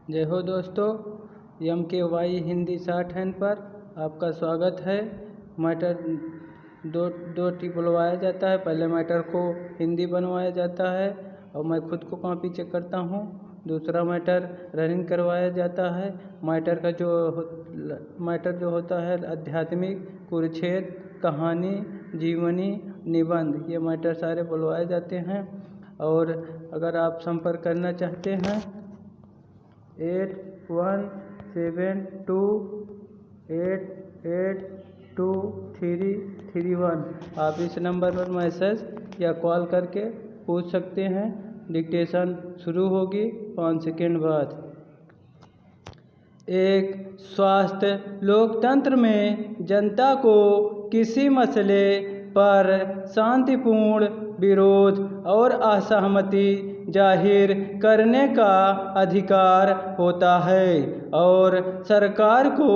जय हो दोस्तों, MKY हिंदी शॉर्ट हैंड पर आपका स्वागत है। मैटर दो टिक बुलवाया जाता है। पहले मैटर को हिंदी बनवाया जाता है और मैं खुद को कॉपी चेक करता हूँ। दूसरा मैटर रनिंग करवाया जाता है। मैटर जो होता है आध्यात्मिक, कुरुक्षेत्र, कहानी, जीवनी, निबंध, ये मैटर सारे बुलवाए जाते हैं। और अगर आप संपर्क करना चाहते हैं 8172882331 आप इस नंबर पर मैसेज या कॉल करके पूछ सकते हैं। डिक्टेशन शुरू होगी 5 सेकेंड बाद। एक स्वास्थ्य लोकतंत्र में जनता को किसी मसले पर शांतिपूर्ण विरोध और असहमति जाहिर करने का अधिकार होता है और सरकार को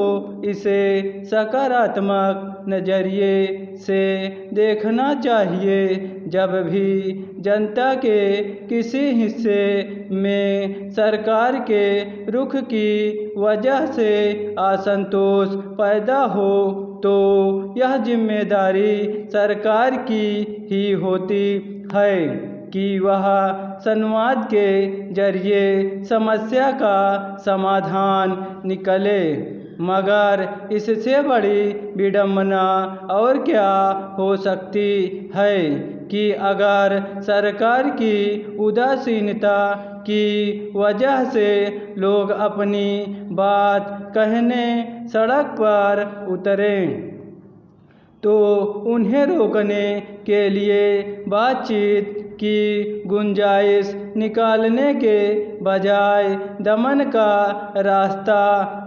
इसे सकारात्मक नज़रिए से देखना चाहिए। जब भी जनता के किसी हिस्से में सरकार के रुख की वजह से असंतोष पैदा हो तो यह जिम्मेदारी सरकार की ही होती है कि वह संवाद के जरिए समस्या का समाधान निकाले। मगर इससे बड़ी विडंबना और क्या हो सकती है कि अगर सरकार की उदासीनता की वजह से लोग अपनी बात कहने सड़क पर उतरें तो उन्हें रोकने के लिए बातचीत की गुंजाइश निकालने के बजाय दमन का रास्ता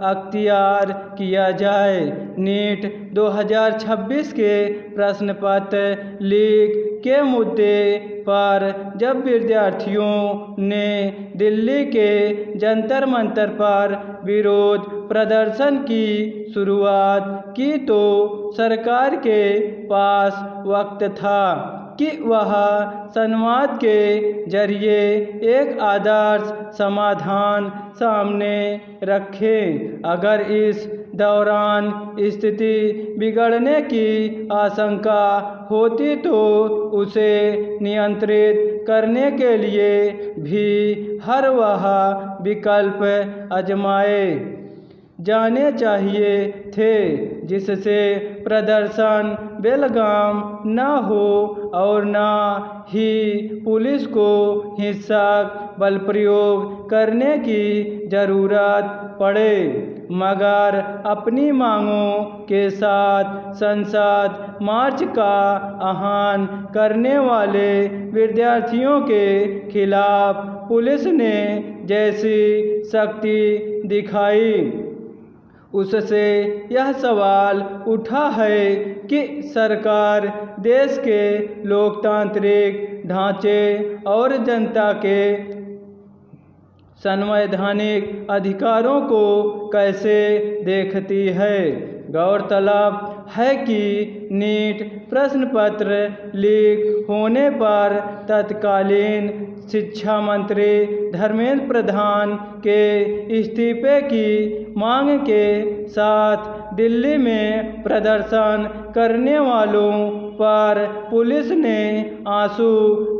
अख्तियार किया जाए। नीट 2026 के प्रश्न पत्र लीक के मुद्दे पर जब विद्यार्थियों ने दिल्ली के जंतर मंतर पर विरोध प्रदर्शन की शुरुआत की तो सरकार के पास वक्त था कि वह संवाद के जरिए एक आदर्श समाधान सामने रखें। अगर इस दौरान स्थिति बिगड़ने की आशंका होती तो उसे नियंत्रित करने के लिए भी हर वह विकल्प आजमाए जाने चाहिए थे जिससे प्रदर्शन बेलगाम न हो और न ही पुलिस को हिंसक बल प्रयोग करने की ज़रूरत पड़े। मगर अपनी मांगों के साथ संसद मार्च का आह्वान करने वाले विद्यार्थियों के खिलाफ पुलिस ने जैसी सख्ती दिखाई उससे यह सवाल उठा है कि सरकार देश के लोकतांत्रिक ढांचे और जनता के संवैधानिक अधिकारों को कैसे देखती है। गौरतलब है कि नीट प्रश्न पत्र लीक होने पर तत्कालीन शिक्षा मंत्री धर्मेंद्र प्रधान के इस्तीफे की मांग के साथ दिल्ली में प्रदर्शन करने वालों पर पुलिस ने आंसू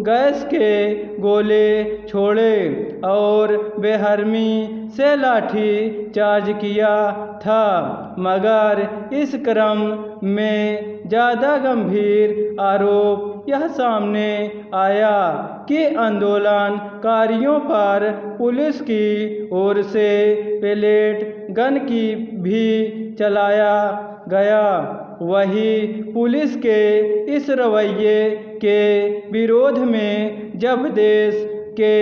गैस के गोले छोड़े और बेरहमी से लाठी चार्ज किया था। मगर इस क्रम में ज़्यादा गंभीर आरोप यह सामने आया कि आंदोलनकारियों पर पुलिस की ओर से पेलेट गन की भी चलाया गया। वही पुलिस के इस रवैये के विरोध में जब देश के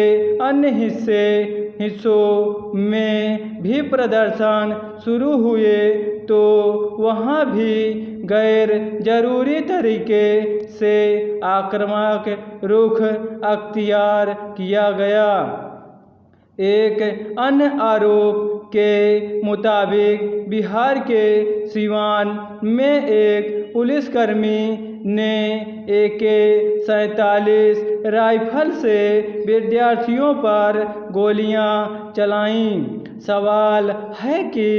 अन्य हिस्सों में भी प्रदर्शन शुरू हुए तो वहाँ भी गैर जरूरी तरीके से आक्रामक रुख अख्तियार किया गया। एक अन्य आरोप के मुताबिक बिहार के सिवान में एक पुलिसकर्मी ने AK-47 राइफल से विद्यार्थियों पर गोलियां चलाईं। सवाल है कि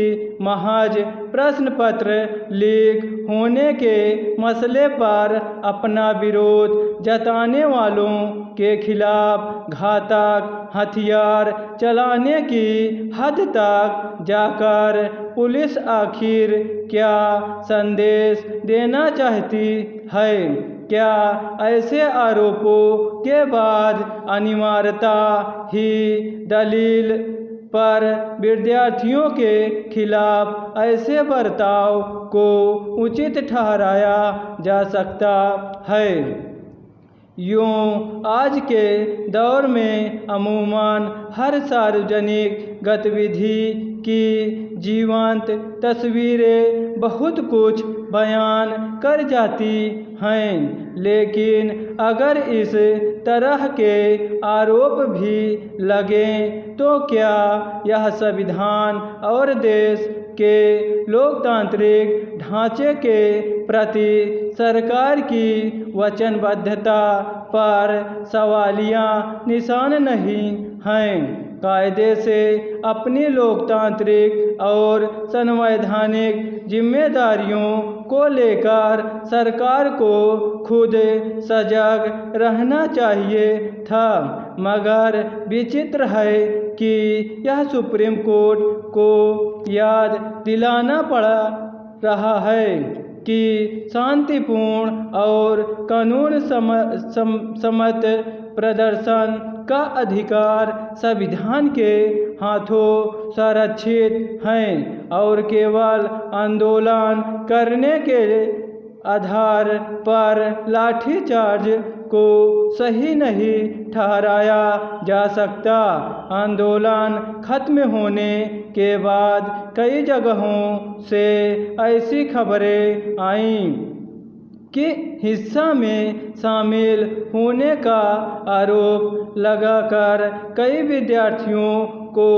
महज प्रश्न पत्र लीक होने के मसले पर अपना विरोध जताने वालों के खिलाफ घातक हथियार चलाने की हद तक जाकर पुलिस आखिर क्या संदेश देना चाहती है? क्या ऐसे आरोपों के बाद अनिवार्यता ही दलील पर विद्यार्थियों के खिलाफ ऐसे बर्ताव को उचित ठहराया जा सकता है? यूँ आज के दौर में अमूमन हर सार्वजनिक गतिविधि की जीवंत तस्वीरें बहुत कुछ बयान कर जाती हैं, लेकिन अगर इस तरह के आरोप भी लगें तो क्या यह संविधान और देश के लोकतांत्रिक ढांचे के प्रति सरकार की वचनबद्धता पर सवालिया निशान नहीं हैं? कायदे से अपनी लोकतांत्रिक और संवैधानिक जिम्मेदारियों को लेकर सरकार को खुद सजग रहना चाहिए था, मगर विचित्र है कि यह सुप्रीम कोर्ट को याद दिलाना पड़ रहा है कि शांतिपूर्ण और कानून सम्मत प्रदर्शन का अधिकार संविधान के हाथों संरक्षित हैं और केवल आंदोलन करने के आधार पर लाठीचार्ज को सही नहीं ठहराया जा सकता। आंदोलन खत्म होने के बाद कई जगहों से ऐसी खबरें आईं कि हिंसा में शामिल होने का आरोप लगाकर कई विद्यार्थियों को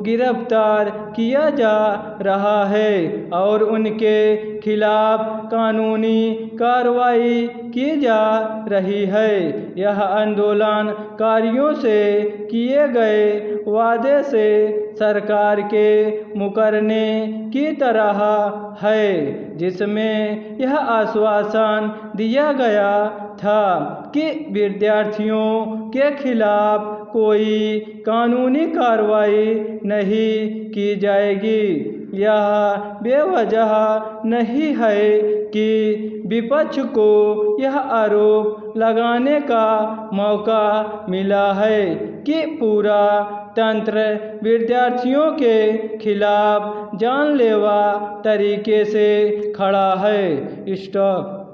गिरफ्तार किया जा रहा है और उनके खिलाफ कानूनी कार्रवाई की जा रही है। यह आंदोलनकारियों से किए गए वादे से सरकार के मुकरने की तरह है, जिसमें यह आश्वासन दिया गया था कि विद्यार्थियों के खिलाफ कोई कानूनी कार्रवाई नहीं की जाएगी। यह बेवजह नहीं है कि विपक्ष को यह आरोप लगाने का मौका मिला है कि पूरा तंत्र विद्यार्थियों के खिलाफ जानलेवा तरीके से खड़ा है। स्टॉप।